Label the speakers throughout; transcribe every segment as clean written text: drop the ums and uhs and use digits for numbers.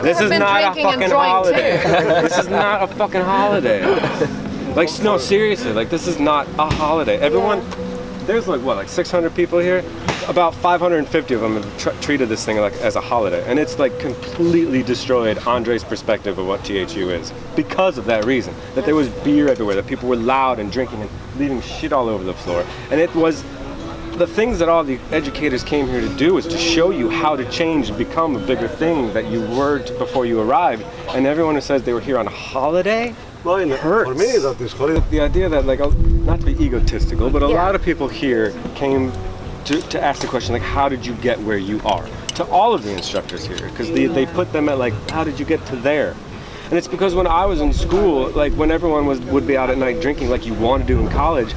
Speaker 1: This is not a fucking holiday. This is not a fucking holiday. Like, no, seriously, like, this is not a holiday. Everyone, there's like, what, like 600 people here? About 550 of them have treated this thing like as a holiday. And it's like completely destroyed Andre's perspective of what THU is. Because of that reason. That there was beer everywhere, that people were loud and drinking and leaving shit all over the floor. And it was, the things that all the educators came here to do is to show you how to change and become a bigger thing that you were before you arrived. And everyone who says they were here on a holiday,
Speaker 2: well,
Speaker 1: hurts.
Speaker 2: For me, that is holiday.
Speaker 1: The idea that, like, not to be egotistical, but a lot of people here came to ask the question, like, how did you get where you are? To all of the instructors here, because they put them at, like, how did you get to there? And it's because when I was in school, like, when everyone would be out at night drinking like you want to do in college,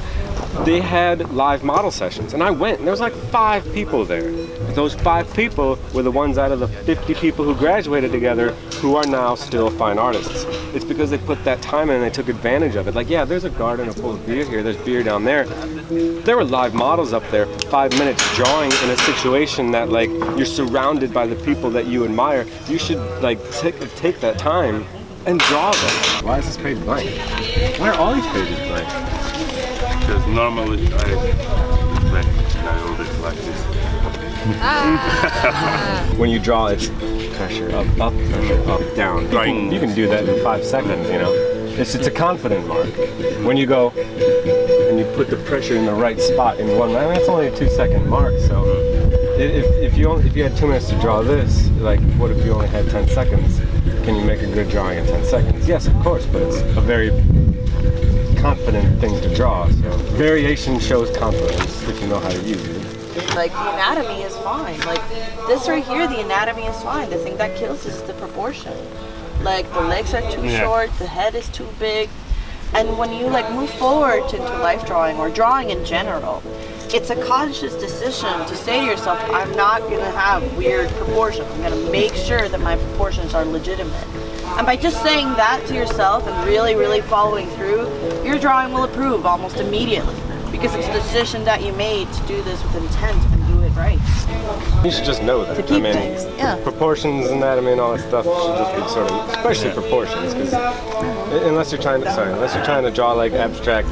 Speaker 1: they had live model sessions, and I went, and there was like 5 people there. Those 5 people were the ones out of the 50 people who graduated together who are now still fine artists. It's because they put that time in and they took advantage of it. Like, yeah, there's a garden full of beer here, there's beer down there. There were live models up there for 5 minutes drawing in a situation that, like, you're surrounded by the people that you admire. You should, like, take that time and draw them. Why is this page blank? Why are all these pages blank?
Speaker 3: Because normally I hold it like this.
Speaker 1: When you draw, it's pressure up, pressure up, down. You can do that in 5 seconds, you know. It's a confident mark. When you go and you put the pressure in the right spot in one, I mean, it's only a 2-second mark, so if you had 2 minutes to draw this, like, what if you only had 10 seconds? Can you make a good drawing in 10 seconds? Yes, of course, but it's a very confident thing to draw. So variation shows confidence if you know how to use it.
Speaker 4: Like, the anatomy is fine. Like, this right here, the anatomy is fine. The thing that kills is the proportion. Like, the legs are too short, the head is too big. And when you, like, move forward into life drawing or drawing in general, it's a conscious decision to say to yourself, I'm not going to have weird proportions. I'm going to make sure that my proportions are legitimate. And by just saying that to yourself and really, really following through, your drawing will improve almost immediately. Because it's a decision that you made to do this with intent and do it right.
Speaker 1: You should just know that.
Speaker 4: To keep things,
Speaker 1: proportions, anatomy, and all that stuff should just be sort of, especially proportions, because unless you're trying to draw like abstract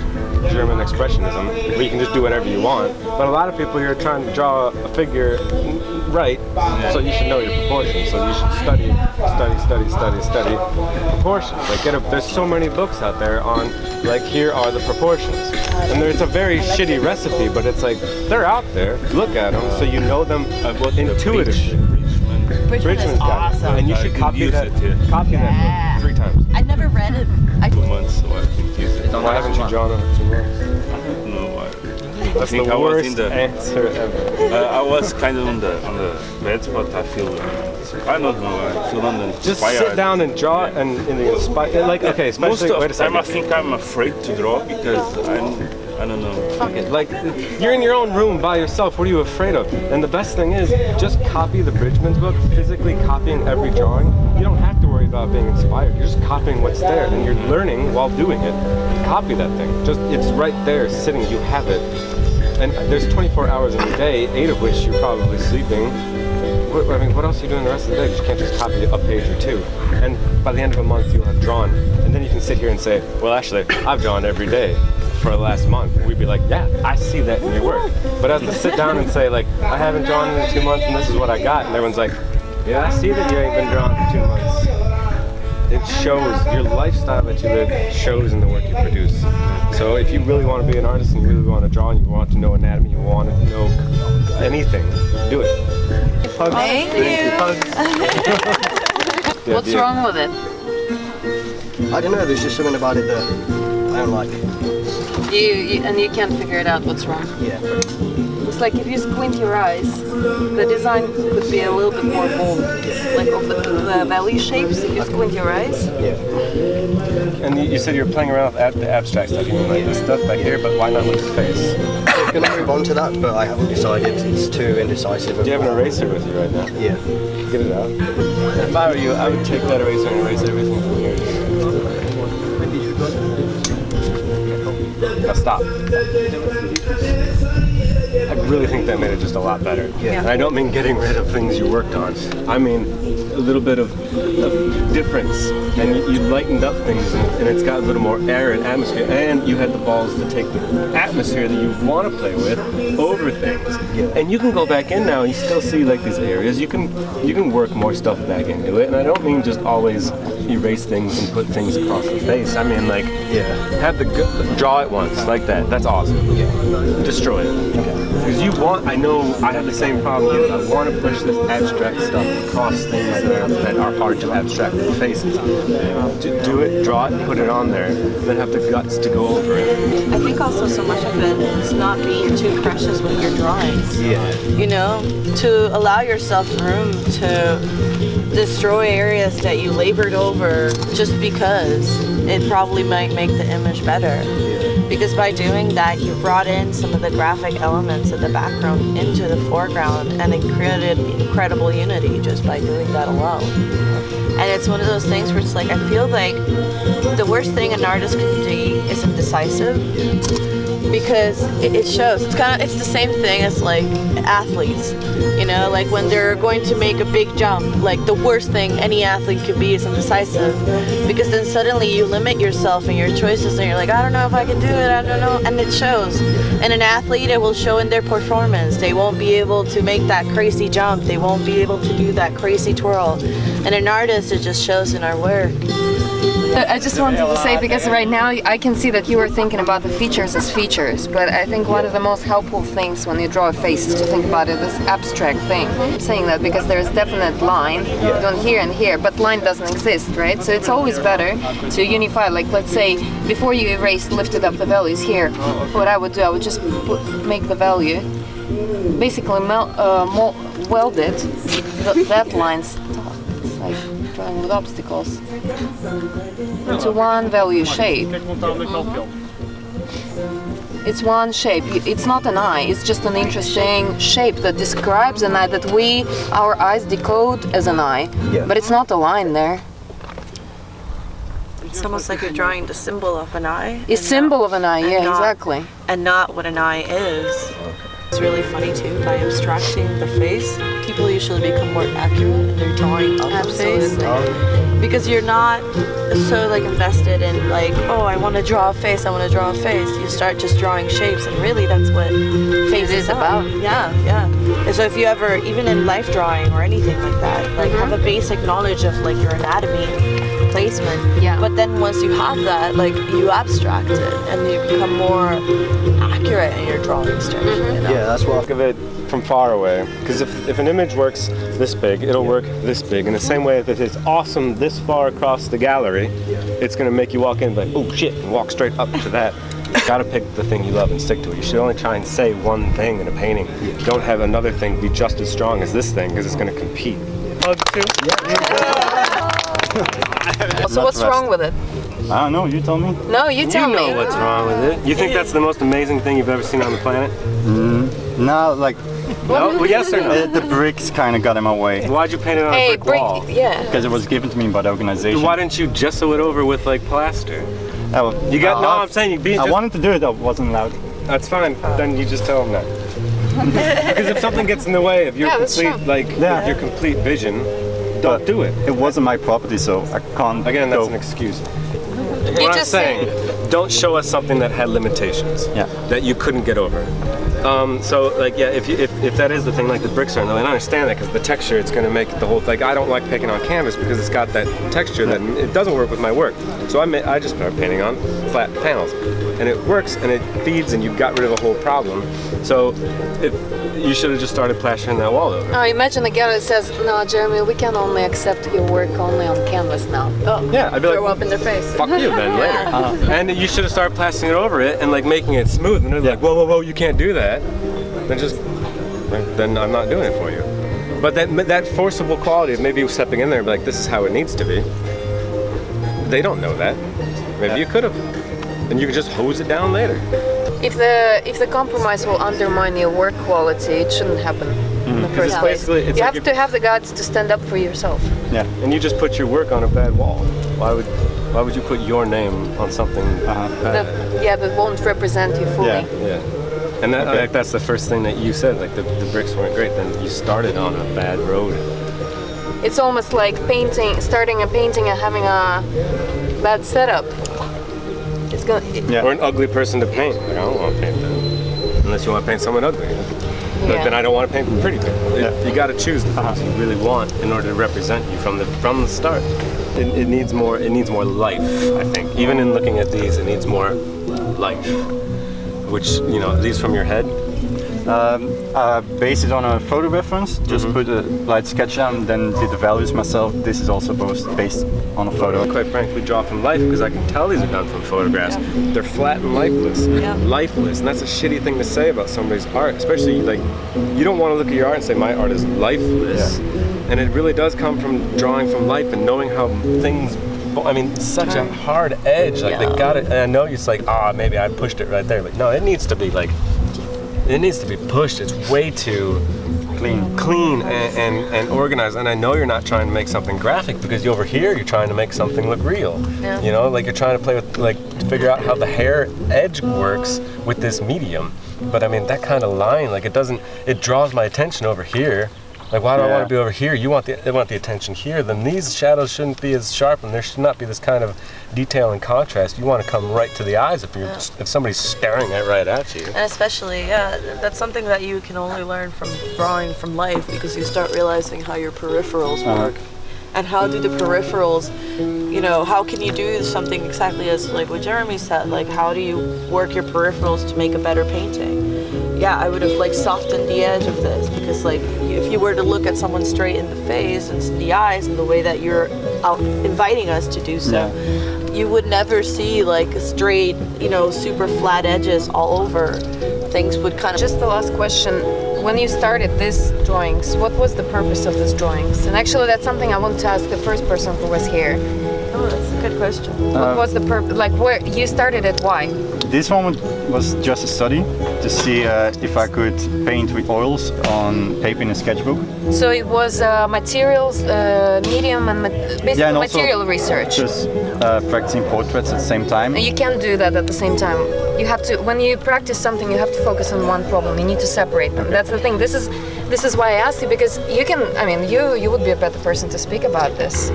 Speaker 1: German expressionism, where you can just do whatever you want. But a lot of people here are trying to draw a figure right, so you should know your proportions. So you should study proportions. Like, there's so many books out there on, like, here are the proportions. And it's a very shitty recipe, but it's like, they're out there. Look at them so you know them intuitively.
Speaker 4: Bridgman is awesome.
Speaker 1: And you should copy that book 3 times.
Speaker 4: I never read it.
Speaker 3: 2 months, so I can use it.
Speaker 1: Why haven't you drawn over 2 months?
Speaker 3: I don't know why.
Speaker 1: That's the worst answer ever.
Speaker 3: I was kind of on the bed spot. I feel, I don't know, I feel inspired.
Speaker 1: Just sit down and draw and in the inspire, like, okay, especially,
Speaker 3: Most of the time I think I'm afraid to draw because I don't know.
Speaker 1: Fuck it, like, you're in your own room by yourself, what are you afraid of? And the best thing is, just copy the Bridgman's book, physically copying every drawing. You don't have to worry about being inspired, you're just copying what's there, and you're learning while doing it. Copy that thing, it's right there, sitting, you have it. And there's 24 hours in a day, 8 of which you're probably sleeping. I mean, what else are you doing the rest of the day? You can't just copy a page or 2. And by the end of a month, you'll have drawn. And then you can sit here and say, well, actually, I've drawn every day for the last month. And we'd be like, yeah, I see that in your work. But as to sit down and say, like, I haven't drawn in 2 months and this is what I got. And everyone's like, yeah, I see that you ain't been drawing for 2 months. It shows, your lifestyle that you live shows in the work you produce. So if you really want to be an artist and you really want to draw and you want to know anatomy, you want to know anything, do it. Hugs.
Speaker 4: Thank you.
Speaker 1: Hugs.
Speaker 5: What's wrong with it?
Speaker 2: I don't know, there's just something about it that I don't like.
Speaker 5: And you can't figure it out what's wrong?
Speaker 2: Yeah.
Speaker 5: It's like if you squint your eyes, the design could be a little bit more bold. Like of the valley shapes, if you squint your eyes.
Speaker 2: Yeah.
Speaker 1: And you said you're playing around with the abstract stuff, you mean like this stuff back here, but why not with the face?
Speaker 2: I'm going to move on to that, but I haven't decided. It's too indecisive.
Speaker 1: Do you have an eraser with you right now?
Speaker 2: Yeah.
Speaker 1: Get it out. If I were you, I would take that eraser and erase everything from here. Now stop. I really think that made it just a lot better.
Speaker 2: Yeah.
Speaker 1: And I don't mean getting rid of things you worked on. I mean a little bit of difference, and you lightened up things, and it's got a little more air and atmosphere, and you had the balls to take the atmosphere that you want to play with over things. And you can go back in now and you still see like these areas. You can work more stuff back into it, and I don't mean just always erase things and put things across the face. I mean like have draw it once like that. That's awesome. Destroy it. Because you want, I know I have the same problem here. I want to push this abstract stuff across things that are hard to abstract with faces. To do it, draw it, put it on there, then have the guts to go over it.
Speaker 4: I think also so much of it is not being too precious with your drawings. You know, to allow yourself room to destroy areas that you labored over just because it probably might make the image better. Because by doing that, you brought in some of the graphic elements of the background into the foreground, and it created incredible unity just by doing that alone. And it's one of those things where it's like, I feel like the worst thing an artist can do is indecisive, because it shows. It's the same thing as like athletes, you know, like when they're going to make a big jump, like the worst thing any athlete could be is indecisive, because then suddenly you limit yourself and your choices, and you're like, I don't know if I can do it, I don't know, and it shows. And an athlete, it will show in their performance. They won't be able to make that crazy jump, they won't be able to do that crazy twirl. And an artist, it just shows in our work.
Speaker 5: I just wanted to say, because right now I can see that you are thinking about the features as features, but I think one of the most helpful things when you draw a face is to think about it as abstract thing. I'm saying that because there's definite line on here and here, but line doesn't exist, right? So it's always better to unify, like let's say before you lifted up the values here, what I would do, I would just make the value, basically weld it, that line's like drawing with obstacles, into one value shape. It's one shape. It's not an eye. It's just an interesting shape that describes an eye that our eyes decode as an eye. But it's not a line there.
Speaker 4: It's almost like you're drawing the symbol of an eye.
Speaker 5: It's symbol of an eye, yeah, exactly.
Speaker 4: And not what an eye is. It's really funny too, by abstracting the face, people usually become more accurate in their drawing of the face. Because you're not so like invested in like, oh, I want to draw a face, I want to draw a face. You start just drawing shapes, and really that's what face is about. Yeah. And so if you ever, even in life drawing or anything like that, like have a basic knowledge of like your anatomy, placement.
Speaker 5: Yeah.
Speaker 4: But then once you have that, like you abstract it and you become more accurate in your drawing stretch. You know?
Speaker 2: Yeah, that's what.
Speaker 1: Think of it from far away, because if an image works this big, it'll work this big. In the same way that it's awesome this far across the gallery, it's going to make you walk in and be like, oh shit, and walk straight up to that. You gotta pick the thing you love and stick to it. You should only try and say one thing in a painting. Don't have another thing be just as strong as this thing, because it's going to compete. Hug too?
Speaker 5: So what's wrong with it?
Speaker 6: I don't know, you tell me.
Speaker 5: No, you tell me.
Speaker 1: You know what's wrong with it. You think that's the most amazing thing you've ever seen on the planet?
Speaker 6: No, like,
Speaker 1: No? Well, yes or no?
Speaker 6: the bricks kind of got in my way.
Speaker 1: Why'd you paint it on a brick wall?
Speaker 5: Yeah.
Speaker 6: Because it was given to me by the organization.
Speaker 1: Why didn't you gesso it over with like plaster?
Speaker 6: Oh,
Speaker 1: You got no. I'm saying you beat.
Speaker 6: I wanted to do it, I wasn't allowed.
Speaker 1: That's fine. Then you just tell them that. Because if something gets in the way of your your complete vision, don't do it.
Speaker 6: It wasn't my property, so I can't.
Speaker 1: Again, that's
Speaker 6: go.
Speaker 1: an excuse. What I'm saying, don't show us something that had limitations that you couldn't get over. So like if that is the thing, like the bricks are, and I understand that because the texture, it's going to make the whole thing. I don't like painting on canvas because it's got that texture that it doesn't work with my work. So I just start painting on flat panels, and it works and it feeds, and you've got rid of a whole problem. So you should have just started plastering that wall over.
Speaker 5: Oh, imagine a gallery says, no, Jeremy, we can only accept your work only on canvas now. Oh,
Speaker 1: yeah, I'd be like,
Speaker 5: throw up in their face.
Speaker 1: Fuck you then later. And you should have started plastering it over it and like making it smooth. And they're like, whoa, you can't do that. Then I'm not doing it for you. But that forcible quality of maybe stepping in there and be like, this is how it needs to be. They don't know that. Maybe you could have. And you could just hose it down later.
Speaker 5: If the compromise will undermine your work quality, it shouldn't happen in the first place. You have to have the guts to stand up for yourself.
Speaker 6: Yeah.
Speaker 1: And you just put your work on a bad wall. Why would you put your name on something bad?
Speaker 5: That won't represent you fully.
Speaker 1: Yeah. And that's the first thing that you said, like the bricks weren't great, then you started on a bad road.
Speaker 5: It's almost like painting, starting a painting and having a bad setup. It's gonna.
Speaker 1: Or an ugly person to paint. Like, I don't want to paint that. Unless you want to paint someone ugly. But then I don't want to paint pretty people. You got to choose the things you really want in order to represent you from the start. It needs more. It needs more life. I think. Even in looking at these, it needs more life. Which, you know, these from your head.
Speaker 6: Base it on a photo reference, just put a light sketch down, then did the values myself. This is also based on a photo.
Speaker 1: Quite frankly, draw from life because I can tell these are done from photographs. They're flat and lifeless. Lifeless, and that's a shitty thing to say about somebody's art, especially like, you don't want to look at your art and say my art is lifeless. And it really does come from drawing from life and knowing how things, I mean, such a hard edge, like they got it, and I know it's like, maybe I pushed it right there, but no, it needs to be like, it needs to be pushed. It's way too clean and organized. And I know you're not trying to make something graphic because over here you're trying to make something look real. You know, like you're trying to play with, like, to figure out how the hair edge works with this medium. But I mean, that kind of line, like it draws my attention over here. Like, why do I want to be over here? They want the attention here. Then these shadows shouldn't be as sharp, and there should not be this kind of detail and contrast. You want to come right to the eyes if somebody's staring right at you.
Speaker 4: And especially, that's something that you can only learn from drawing from life, because you start realizing how your peripherals work. And how do the peripherals, you know, how can you do something exactly as like what Jeremy said, like how do you work your peripherals to make a better painting? Yeah, I would have like softened the edge of this, because like if you were to look at someone straight in the face and the eyes and the way that you're out inviting us to do so, you would never see like a straight, you know, super flat edges all over. Things would kind of...
Speaker 5: Just the last question. When you started these drawings, what was the purpose of these drawings? And actually that's something I want to ask the first person who was here.
Speaker 4: Oh, that's a good question.
Speaker 5: What was the purpose? Like, where you started it, why?
Speaker 6: This one was just a study to see if I could paint with oils on paper in a sketchbook.
Speaker 5: So it was materials, medium, and basically
Speaker 6: and
Speaker 5: material research.
Speaker 6: Just practicing portraits at the same time.
Speaker 5: And you can't do that at the same time. You have to, when you practice something, you have to focus on one problem. You need to separate them. That's the thing. This is why I asked you, because you can. I mean, you would be a better person to speak about this.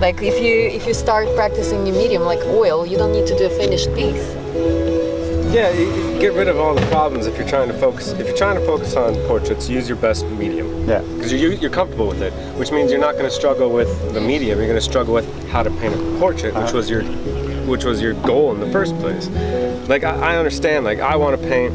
Speaker 5: Like if you start practicing your medium like oil, you don't need to do a finished piece.
Speaker 1: Yeah, you get rid of all the problems if you're trying to focus. If you're trying to focus on portraits, use your best medium.
Speaker 6: Yeah.
Speaker 1: Because you're comfortable with it, which means you're not going to struggle with the medium. You're going to struggle with how to paint a portrait, which was your goal in the first place. Like I understand. Like I want to paint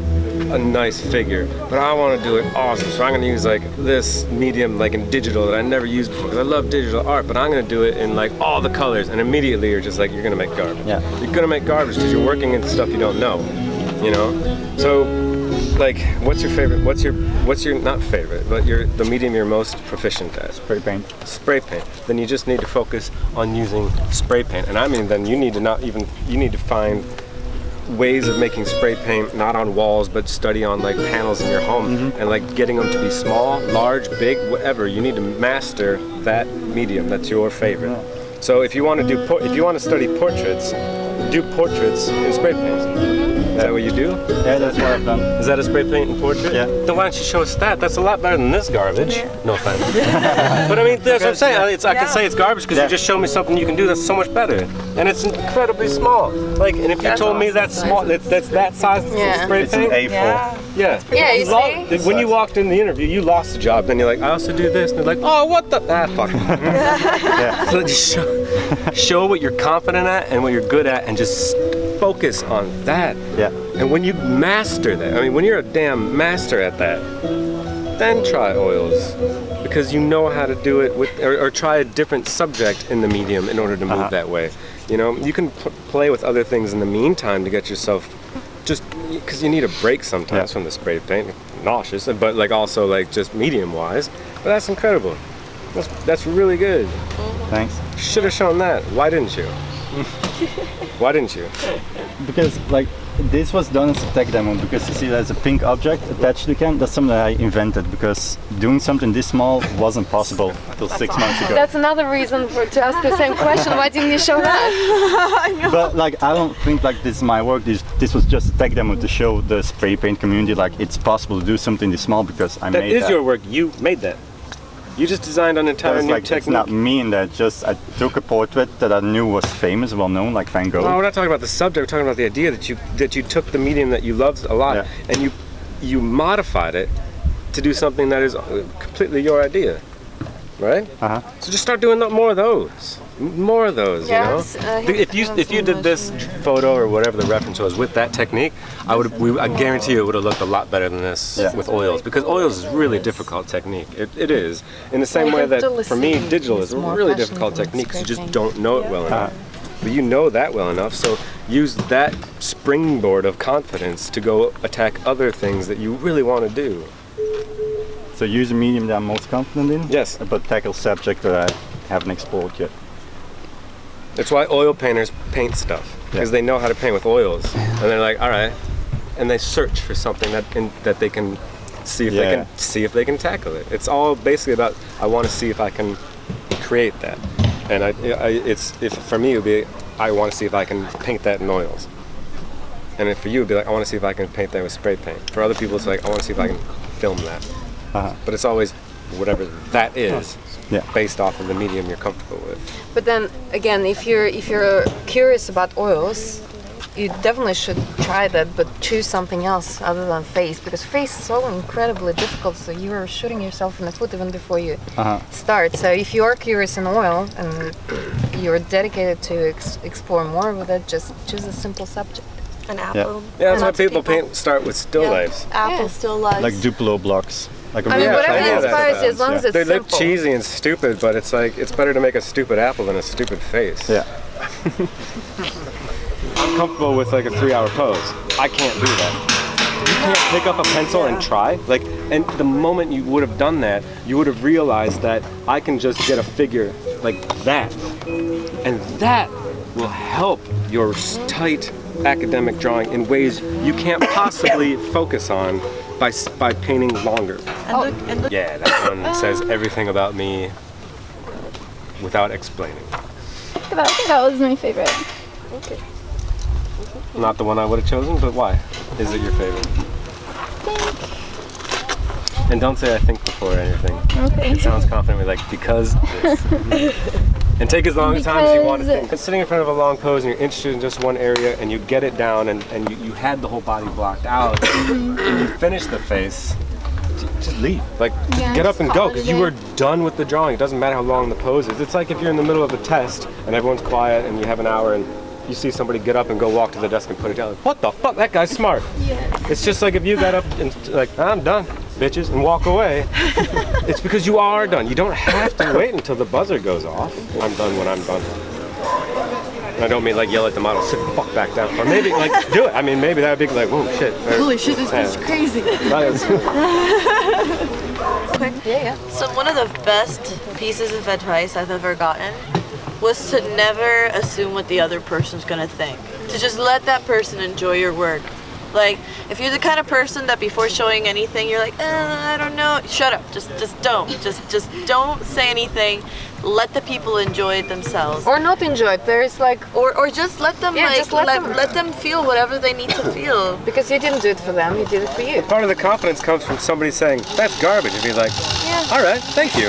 Speaker 1: a nice figure, but I want to do it awesome. So I'm going to use like this medium, like in digital, that I never used before, because I love digital art. But I'm going to do it in like all the colors, and immediately you're just like, you're going to make garbage.
Speaker 6: Yeah.
Speaker 1: You're going to make garbage because you're working into stuff you don't know. You know, so like, what's your favorite? What's your not favorite, but the medium you're most proficient at?
Speaker 6: Spray paint.
Speaker 1: Spray paint. Then you just need to focus on using spray paint, and I mean, then you need to find ways of making spray paint not on walls, but study on like panels in your home, and like getting them to be small, large, big, whatever. You need to master that medium. That's your favorite. So if you want to study portraits, do portraits in spray paint. Is that what you do?
Speaker 6: Yeah, that's what I've done.
Speaker 1: Is that a spray paint and portrait?
Speaker 6: Yeah.
Speaker 1: Then why don't you show us that? That's a lot better than this garbage. No offense. But I mean, that's what I'm saying. I can say it's garbage because you just showed me something you can do that's so much better. And it's incredibly small. Like, and if you told me that's small, that's that size spray
Speaker 6: It's
Speaker 1: paint.
Speaker 6: an A4.
Speaker 5: Yeah, you see?
Speaker 1: When you walked in the interview, you lost the job. Then you're like, I also do this. And they're like, oh, what the? Fuck. So just show what you're confident at and what you're good at, and just focus on that.
Speaker 6: Yeah.
Speaker 1: And when you master that, I mean, when you're a damn master at that, then try oils, because you know how to do it with, or try a different subject in the medium in order to move that way. You know, you can play with other things in the meantime to get yourself, just because you need a break sometimes from the spray paint. Nauseous, but like also like just medium wise. But that's incredible. That's really good.
Speaker 6: Thanks.
Speaker 1: Should have shown that. Why didn't you? Why didn't you?
Speaker 6: Because like this was done as a tech demo, because you see there's a pink object attached to the can. That's something I invented, because doing something this small wasn't possible until 6 months ago.
Speaker 5: That's another reason to ask the same question. Why didn't you show that?
Speaker 6: But like I don't think like this is my work. This was just a tech demo to show the spray paint community like it's possible to do something this small, because I made that.
Speaker 1: That is your work. You made that. You just designed an entire
Speaker 6: It's
Speaker 1: new
Speaker 6: like,
Speaker 1: technique.
Speaker 6: it's not me that just, I took a portrait that I knew was famous, well known, like Van Gogh.
Speaker 1: No, we're not talking about the subject. We're talking about the idea that you took the medium that you loved a lot and you modified it to do something that is completely your idea, right? So just start doing more of those. More of those, you know. If you did this photo or whatever the reference was with that technique, I guarantee you it would have looked a lot better than this with oils, because oils is really difficult technique. It is in the same way that for me digital is a really difficult technique because you just don't know it well enough. But you know that well enough, so use that springboard of confidence to go attack other things that you really want to do.
Speaker 6: So use a medium that I'm most confident in.
Speaker 1: Yes.
Speaker 6: But tackle subject that I haven't explored yet.
Speaker 1: That's why oil painters paint stuff, because they know how to paint with oils, and they're like, all right, and they search for something that they can see if they can tackle it. It's all basically about I want to see if I can create that, and for me it would be I want to see if I can paint that in oils, and then for you it would be like I want to see if I can paint that with spray paint. For other people it's like I want to see if I can film that, but it's always whatever that is. Based off of the medium you're comfortable with.
Speaker 5: But then again, if you're curious about oils, you definitely should try that, but choose something else other than face, because face is so incredibly difficult. So you're shooting yourself in the foot even before you start. So if you are curious in oil and you're dedicated to explore more with it, just choose a simple subject.
Speaker 4: An apple.
Speaker 1: Yeah, that's why people start with still lifes.
Speaker 4: Apple still lives.
Speaker 6: Like Duplo blocks. Like
Speaker 5: whatever inspires you, as long as it's
Speaker 1: they
Speaker 5: simple.
Speaker 1: look cheesy and stupid, but it's like it's better to make a stupid apple than a stupid face.
Speaker 6: Yeah.
Speaker 1: I'm comfortable with like a 3-hour pose. I can't do that. You can't pick up a pencil and try. And the moment you would have done that, you would have realized that I can just get a figure like that, and that will help your tight academic drawing in ways you can't possibly focus on by painting longer.
Speaker 4: And look.
Speaker 1: Yeah, that one says everything about me without explaining.
Speaker 7: I think that was my favorite.
Speaker 4: Okay.
Speaker 1: Not the one I would have chosen, but why? Is it your favorite? And don't say I think before anything.
Speaker 7: Okay.
Speaker 1: It sounds confidently like because this. And take as long a time as you want to think. But sitting in front of a long pose and you're interested in just one area and you get it down and you had the whole body blocked out and you finish the face, just leave. Like, just get up and go, because you were done with the drawing. It doesn't matter how long the pose is. It's like if you're in the middle of a test and everyone's quiet and you have an hour and you see somebody get up and go walk to the desk and put it down. Like, what the fuck? That guy's smart. Yeah. It's just like if you got up and like, I'm done, bitches, and walk away. It's because you are done. You don't have to wait until the buzzer goes off. I'm done when I'm done. And I don't mean like yell at the model, sit the fuck back down. Or maybe like do it. I mean, maybe that would be like, whoa, shit.
Speaker 4: Holy shit, this is crazy.
Speaker 5: Yeah.
Speaker 4: So one of the best pieces of advice I've ever gotten was to never assume what the other person's gonna think. To just let that person enjoy your work. Like, if you're the kind of person that before showing anything, you're like, I don't know, shut up, just don't. Just don't say anything. Let the people enjoy it themselves.
Speaker 5: Or not enjoy it. There's like,
Speaker 4: or just let them let them feel whatever they need to feel.
Speaker 5: because you didn't do it for them, you did it for you.
Speaker 1: Part of the confidence comes from somebody saying, that's garbage, and be like, all right, thank you.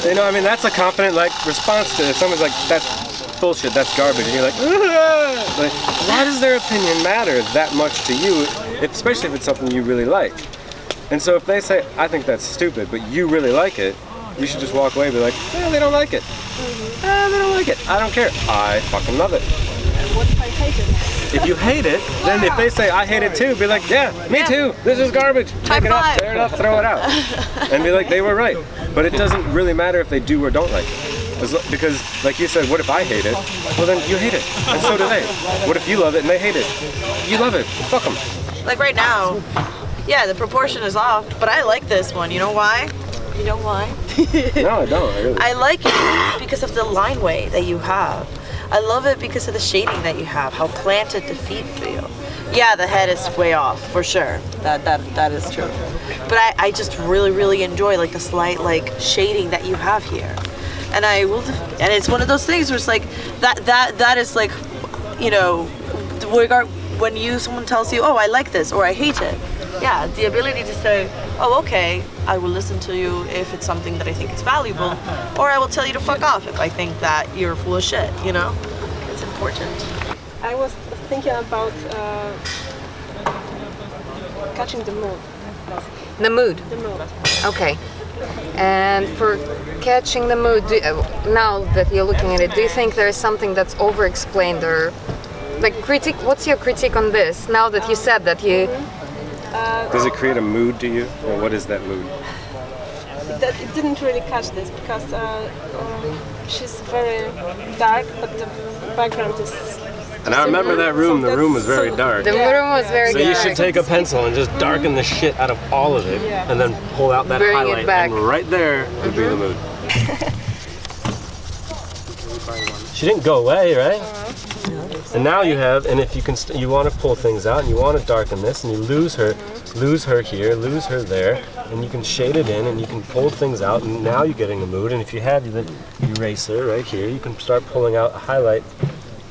Speaker 1: You know, I mean, that's a confident like response to it. If someone's like, that's bullshit, that's garbage, and you're like, like, why does their opinion matter that much to you, especially if it's something you really like? And so if they say, I think that's stupid, but you really like it, you should just walk away and be like, well, they don't like it. They don't like it. I don't care. I fucking love it.
Speaker 7: What if I hate it?
Speaker 1: If you hate it, then if they say, I hate it too, be like, yeah, me too. This is garbage. Take it up, tear it up, throw it out. And be like, they were right. But it doesn't really matter if they do or don't like it. Because, like you said, what if I hate it? Well, then you hate it, and so do they. What if you love it and they hate it? You love it. Fuck them.
Speaker 4: Like right now, yeah, the proportion is off, but I like this one. You know why? You know why?
Speaker 1: No, I don't.
Speaker 4: I like it because of the line way that you have. I love it because of the shading that you have, how planted the feet feel. Yeah, the head is way off, for sure. That is true. But I just really enjoy like the slight like shading that you have here. And and it's one of those things where it's like that is like, you know, when someone tells you, oh, I like this or I hate it. Yeah, the ability to say, oh, okay, I will listen to you if it's something that I think is valuable, or I will tell you to fuck off if I think that you're full of shit, you know? It's important.
Speaker 8: I was thinking about catching the mood.
Speaker 5: The mood.
Speaker 8: The mood.
Speaker 5: Okay. And for catching the mood, now that you're looking at it, do you think there's something that's over-explained or like critique? What's your critique on this? Now that you said that you...
Speaker 1: Does it create a mood to you? Or what is that mood?
Speaker 8: It didn't really catch this because she's very dark, but the background is...
Speaker 1: And I remember that room. The room was very dark.
Speaker 5: The room was very
Speaker 1: So
Speaker 5: dark.
Speaker 1: you should take a pencil and just darken the shit out of all of it, and then pull out that
Speaker 5: Bring it
Speaker 1: highlight,
Speaker 5: back.
Speaker 1: and right there would be the mood. She didn't go away, right? And now you have, and if you can, you want to pull things out, and you want to darken this, and you lose her here, lose her there, and you can shade it in, and you can pull things out, and now you're getting a mood. And if you have the eraser right here, you can start pulling out a highlight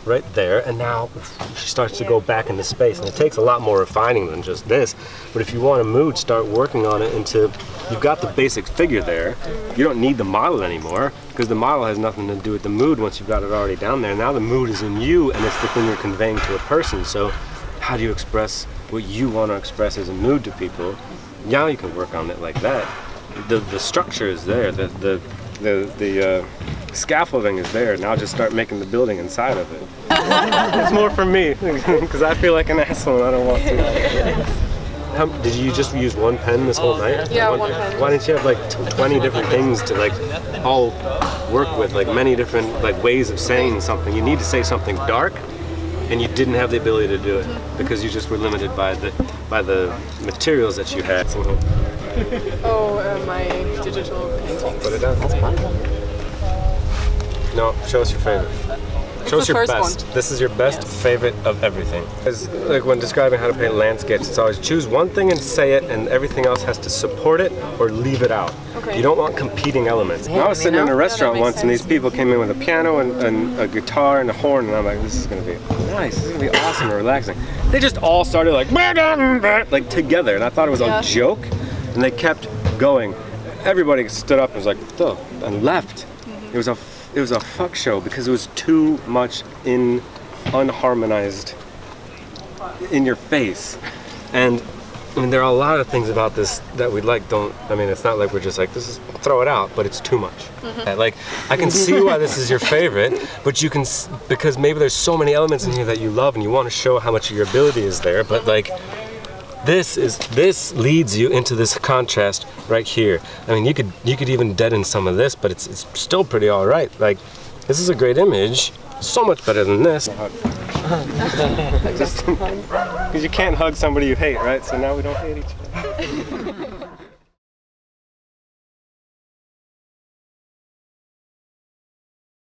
Speaker 1: right there, and now she starts to go back into space, and it takes a lot more refining than just this. But if you want a mood, start working on it until you've got the basic figure there. You don't need the model anymore, because the model has nothing to do with the mood once you've got it already down there. Now the mood is in you, and it's the thing you're conveying to a person. So how do you express what you want to express as a mood to people? Now you can work on it like that. The structure is there, the scaffolding is there. Now just start making the building inside of it. It's more for me, because I feel like an asshole and I don't want to. Did you just use one pen this whole night?
Speaker 8: Yeah, one pen.
Speaker 1: Why didn't you have like 20 different things to like all work with, like many different like ways of saying something? You need to say something dark, and you didn't have the ability to do it because you just were limited by the materials that you had.
Speaker 8: My digital paintings.
Speaker 1: Put it down. That's fine. No, show us your favorite. Show us your best. This is your best favorite of everything. It's like when describing how to paint landscapes, it's always choose one thing and say it, and everything else has to support it or leave it out.
Speaker 8: Okay.
Speaker 1: You don't want competing elements. I was sitting in a restaurant once, and these people came in with a piano and a guitar and a horn, and I'm like, this is gonna be nice. This is gonna be awesome and relaxing. They just all started like together, and I thought it was a joke, and they kept going. Everybody stood up and was like, "Duh," and left. It was a fuck show because it was too much unharmonized in your face. And I mean, there are a lot of things about this that we like. It's not like we're just like, this is, throw it out, but it's too much. Like, I can see why this is your favorite, but you can, because maybe there's so many elements in here that you love and you want to show how much of your ability is there, but like, this leads you into this contrast right here. I mean, you could even deaden some of this, but it's still pretty all right. Like, this is a great image, so much better than this. Just because you can't hug somebody you hate, right? So now we don't hate each other.